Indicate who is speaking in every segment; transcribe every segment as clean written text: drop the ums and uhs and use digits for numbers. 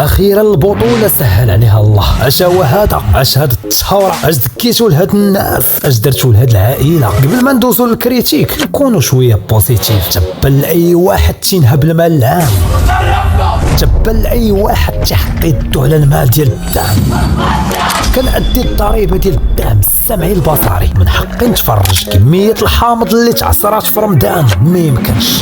Speaker 1: اخيرا البطوله سهل عليها الله. اش هو هذا؟ اش هاد التهور؟ اش دكيتوا لهاد الناس؟ اش درتوا لهاد العائله؟ قبل ما ندوزوا للكريتيك نكونوا شويه بوزيتيف. تبا لاي واحد تينهب المال العام، تبا لاي واحد تيحط يدو على المال ديال الدعم. كنأدي الضريبه ديال الدعم السمعي البصري. من حقي نتفرج كميه الحامض اللي تعصرات في رمضان ما يمكنش.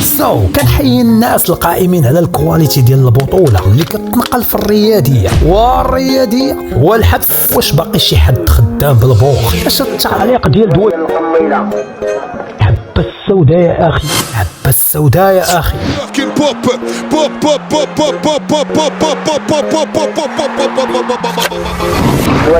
Speaker 1: كنحيي الناس القائمين على الكواليتي ديال البطوله اللي كتنقل في الرياضيه. والرياضيه هو الحبس. واش باقي شي حد خدام بالبوخ؟ اش التعليق ديال دول القميله؟ حبه السوداء يا اخي، حبه السوداء يا اخي.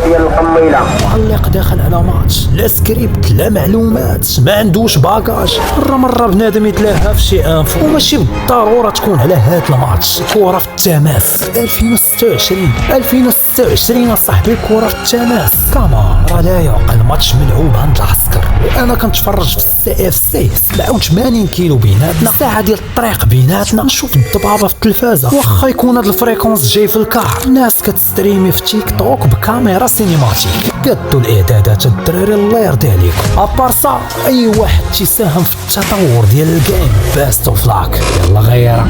Speaker 1: ديال القميله معلق داخل على ماتش، لا سكريبت لا معلومات، ما عندوش باكاج. مره بنادم يتلاها في شي انفو، وماشي بالضروره تكون على هاد الماتش. كره في التماس 2026 صاحبي، كره في التماس. كمان راه لا يعقل. ماتش ملعوب عند العسكر وانا كنتفرج في السي اف سي. 87 كيلو بيناتنا، ساعه ديال الطريق بيناتنا. نشوف الضبابه في التلفازه واخا يكون هاد الفريكونس جاي في الكار. الناس كتستريمي في تيك توك بكاميرا سينماتيك. قدوا الاعدادات الدراري الله يرضي عليكم. ابارسا اي واحد تيساهم في التطور ديال الجيم. بيست اوف لاك. يلا غيره.